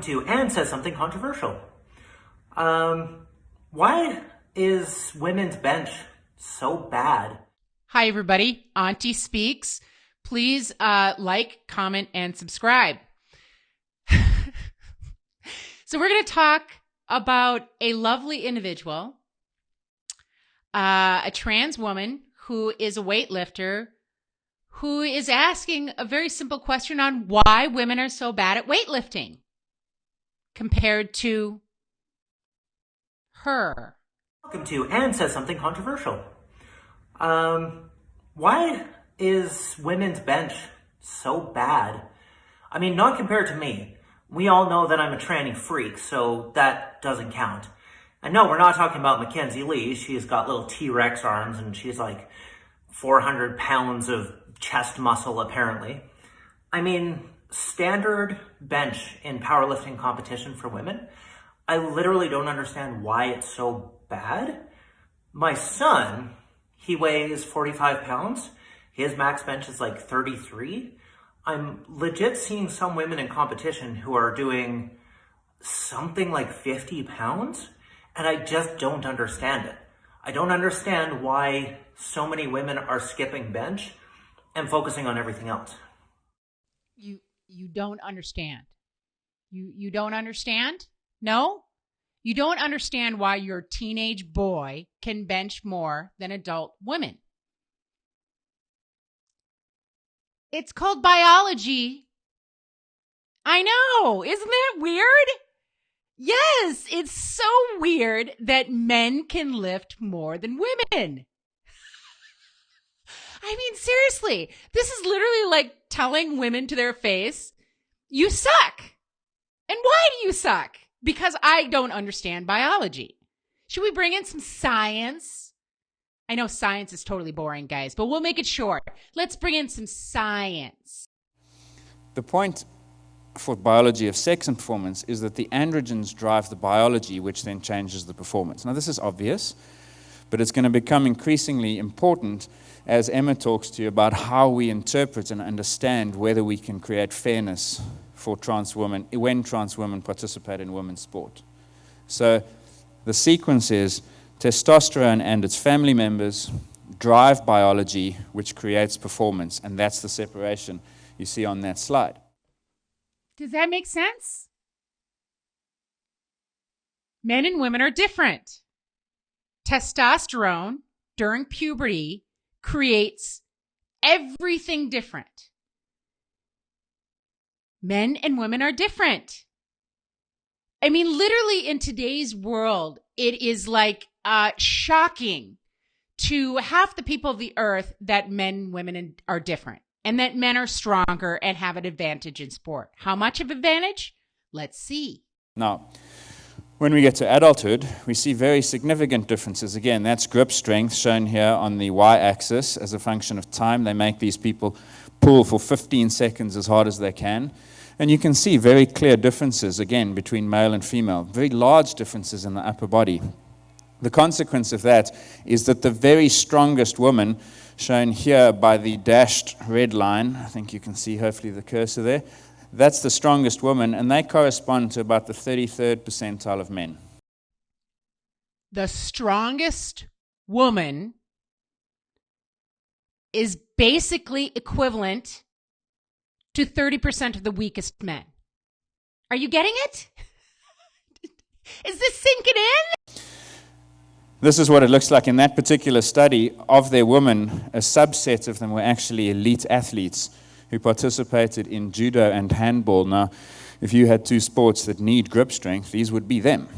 to Anne Says Something Controversial. Why is women's bench so bad? Hi, everybody. Auntie speaks. Please like, comment, and subscribe. So we're going to talk about a lovely individual, a trans woman who is a weightlifter, who is asking a very simple question on why women are so bad at weightlifting compared to her. Welcome to Anne Says Something Controversial. Why is women's bench so bad? I mean, not compared to me. We all know that I'm a tranny freak, so that doesn't count. And no, we're not talking about Mackenzie Lee. She's got little T-Rex arms and she's like 400 pounds of chest muscle, apparently. I mean, standard bench in powerlifting competition for women, I literally don't understand why it's so bad. My son, he weighs 45 pounds. His max bench is like 33. I'm legit seeing some women in competition who are doing something like 50 pounds, and I just don't understand it. I don't understand why so many women are skipping bench and focusing on everything else. You don't understand. You don't understand? No? You don't understand why your teenage boy can bench more than adult women. It's called biology. I know. Isn't that weird? Yes, it's so weird that men can lift more than women. I mean, seriously, this is literally like telling women to their face, you suck. And why do you suck? Because I don't understand biology. Should we bring in some science? I know science is totally boring, guys, but we'll make it short. Let's bring in some science. The point for biology of sex and performance is that the androgens drive the biology, which then changes the performance. Now, this is obvious, but it's going to become increasingly important as Emma talks to you about how we interpret and understand whether we can create fairness for trans women when trans women participate in women's sport. So the sequence is testosterone and its family members drive biology, which creates performance, and that's the separation you see on that slide. Does that make sense? Men and women are different. Testosterone during puberty creates everything different. Men and women are different. I mean, literally in today's world, it is like shocking to half the people of the earth that men and women are different and that men are stronger and have an advantage in sport. How much of advantage? Let's see. Now, when we get to adulthood, we see very significant differences. Again, that's grip strength shown here on the y-axis as a function of time. They make these people pull for 15 seconds as hard as they can. And you can see very clear differences, again, between male and female, very large differences in the upper body. The consequence of that is that the very strongest woman, shown here by the dashed red line, I think you can see hopefully the cursor there, that's the strongest woman, and they correspond to about the 33rd percentile of men. The strongest woman is basically equivalent to 30% of the weakest men. Are you getting it? Is this sinking in? This is what it looks like in that particular study. Of their women, a subset of them were actually elite athletes who participated in judo and handball. Now, if you had two sports that need grip strength, these would be them.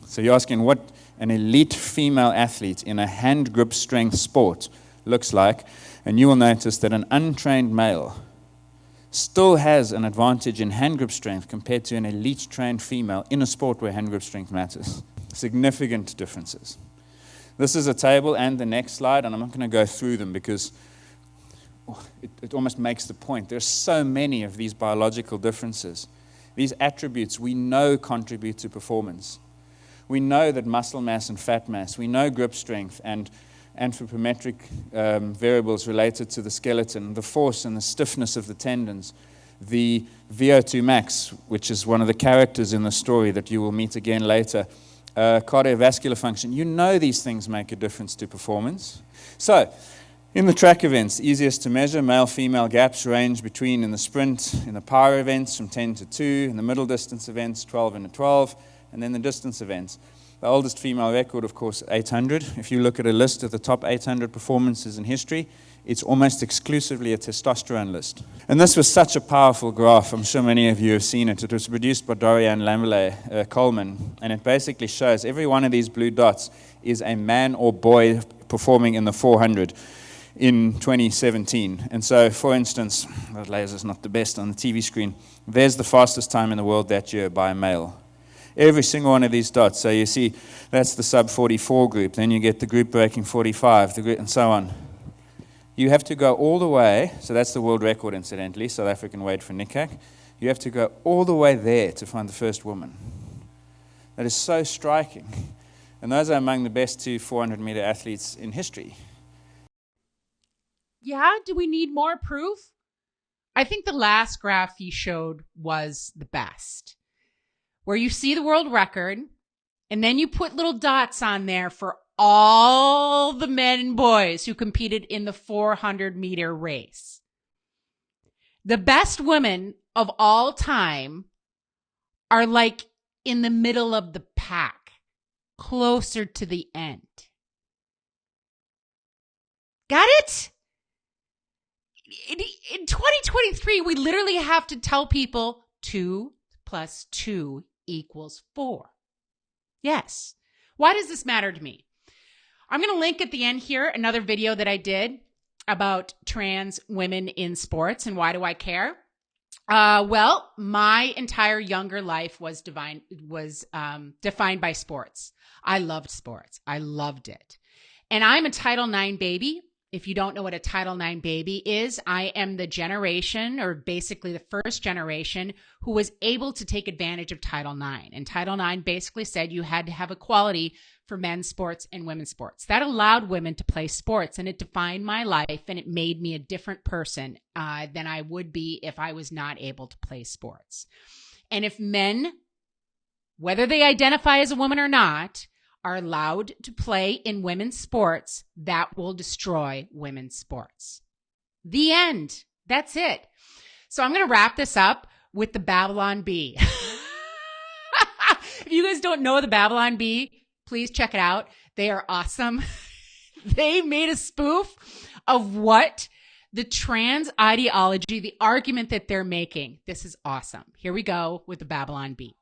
So you're asking what an elite female athlete in a hand grip strength sport looks like, and you will notice that an untrained male still has an advantage in hand grip strength compared to an elite trained female in a sport where hand grip strength matters. Significant differences. This is a table and the next slide, and I'm not going to go through them because it almost makes the point. There's so many of these biological differences. These attributes we know contribute to performance. We know that muscle mass and fat mass, we know grip strength and anthropometric variables related to the skeleton, the force and the stiffness of the tendons, the VO2 max, which is one of the characters in the story that you will meet again later, cardiovascular function. You know these things make a difference to performance. So, in the track events, easiest to measure, male-female gaps range between, in the sprint, in the power events, from 10 to 2, in the middle distance events, 12 and a 12, and then the distance events. The oldest female record, of course, 800. If you look at a list of the top 800 performances in history, it's almost exclusively a testosterone list. And this was such a powerful graph. I'm sure many of you have seen it. It was produced by Dorian Lamberley Coleman, and it basically shows every one of these blue dots is a man or boy performing in the 400 in 2017. And so, for instance, the laser's not the best on the TV screen. There's the fastest time in the world that year by a male. Every single one of these dots. So you see, that's the sub 44 group. Then you get the group breaking 45, and so on. You have to go all the way, so that's the world record incidentally, South African weight for Nikak. You have to go all the way there to find the first woman. That is so striking. And those are among the best 2 400-meter athletes in history. Yeah, do we need more proof? I think the last graph you showed was the best, where you see the world record, and then you put little dots on there for all the men and boys who competed in the 400-meter race. The best women of all time are like in the middle of the pack, closer to the end. Got it? In 2023, we literally have to tell people 2 plus 2 equals 4. Yes. Why does this matter to me? I'm going to link at the end here another video that I did about trans women in sports and why do I care? Well, my entire younger life was defined by sports. I loved sports. I loved it. And I'm a Title IX baby. If you don't know what a Title IX baby is, I am the generation, or basically the first generation, who was able to take advantage of Title IX. And Title IX basically said you had to have equality for men's sports and women's sports. That allowed women to play sports, and it defined my life, and it made me a different person than I would be if I was not able to play sports. And if men, whether they identify as a woman or not, are allowed to play in women's sports, that will destroy women's sports. The end. That's it. So I'm going to wrap this up with the Babylon Bee. If you guys don't know the Babylon Bee, please check it out. They are awesome. They made a spoof of what the trans ideology, the argument that they're making. This is awesome. Here we go with the Babylon Bee.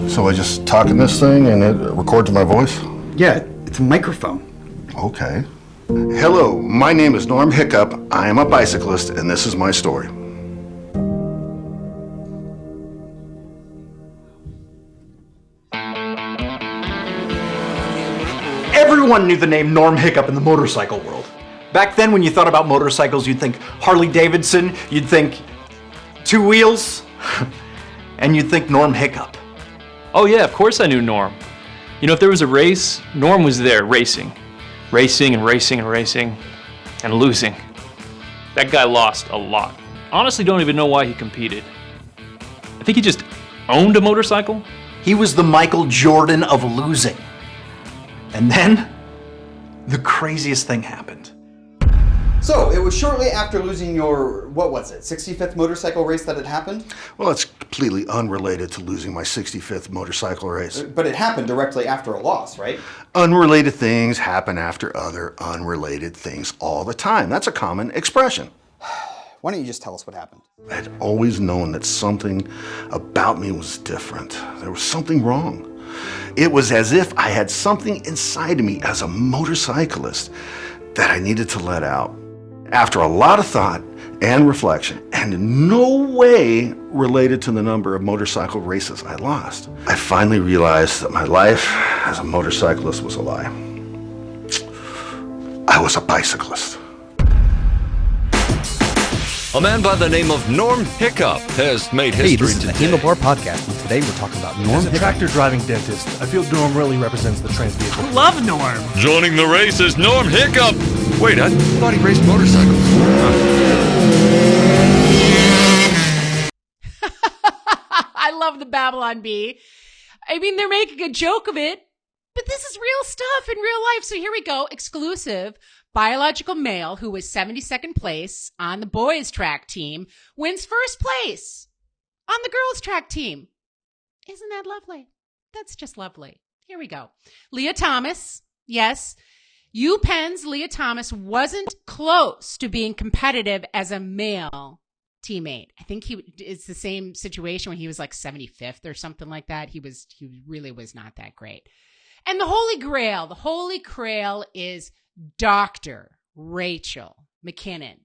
So I just talk in this thing and it records my voice? Yeah, it's a microphone. Okay. Hello, my name is Norm Hiccup. I am a bicyclist and this is my story. Everyone knew the name Norm Hiccup in the motorcycle world. Back then, when you thought about motorcycles, you'd think Harley Davidson, you'd think two wheels, and you'd think Norm Hiccup. Oh yeah, of course I knew Norm. You know, if there was a race, Norm was there racing. Racing and racing and racing and losing. That guy lost a lot. Honestly, don't even know why he competed. I think he just owned a motorcycle. He was the Michael Jordan of losing. And then, the craziest thing happened. So, it was shortly after losing your, what was it, 65th motorcycle race that it happened? Well, it's completely unrelated to losing my 65th motorcycle race. But it happened directly after a loss, right? Unrelated things happen after other unrelated things all the time. That's a common expression. Why don't you just tell us what happened? I had always known that something about me was different. There was something wrong. It was as if I had something inside of me as a motorcyclist that I needed to let out. After a lot of thought and reflection, and in no way related to the number of motorcycle races I lost, I finally realized that my life as a motorcyclist was a lie. I was a bicyclist. A man by the name of Norm Hiccup has made Hey, history this is the today. Handlebar Podcast, and today we're talking about Norm As a Hiccup. tractor-driving dentist, I feel Norm really represents the trans vehicle. Love Norm. Joining the race is Norm Hiccup. Wait, I thought he raced motorcycles. I love the Babylon Bee. I mean, they're making a joke of it, but this is real stuff in real life. So here we go. Exclusive. Biological male who was 72nd place on the boys track team wins first place on the girls track team. Isn't that lovely? That's just lovely. Here we go. Leah Thomas. Yes. UPenn's Leah Thomas wasn't close to being competitive as a male teammate. I think it's the same situation when he was like 75th or something like that. He really was not that great. And the Holy Grail is Dr. Rachel McKinnon,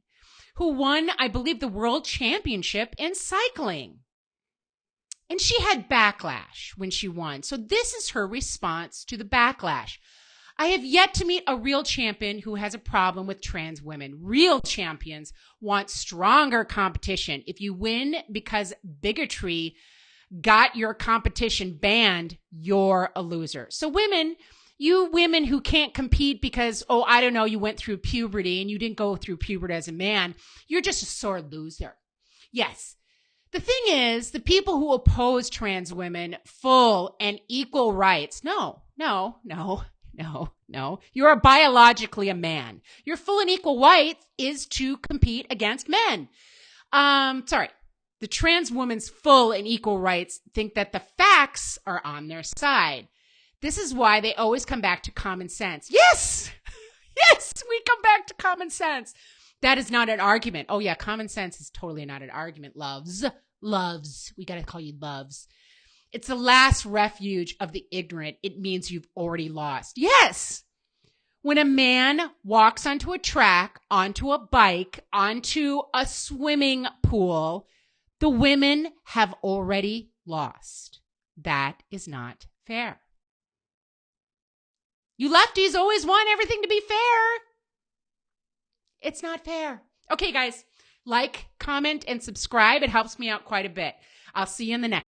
who won, I believe, the world championship in cycling. And she had backlash when she won. So this is her response to the backlash. I have yet to meet a real champion who has a problem with trans women. Real champions want stronger competition. If you win because bigotry got your competition banned, you're a loser. So you women who can't compete because, I don't know, you went through puberty and you didn't go through puberty as a man, you're just a sore loser. Yes. The thing is, the people who oppose trans women full and equal rights, no. You're biologically a man. Your full and equal rights is to compete against men. The trans woman's full and equal rights think that the facts are on their side. This is why they always come back to common sense. Yes, we come back to common sense. That is not an argument. Oh yeah, common sense is totally not an argument, loves. We got to call you loves. It's the last refuge of the ignorant. It means you've already lost. Yes. When a man walks onto a track, onto a bike, onto a swimming pool, the women have already lost. That is not fair. You lefties always want everything to be fair. It's not fair. Okay, guys, like, comment, and subscribe. It helps me out quite a bit. I'll see you in the next.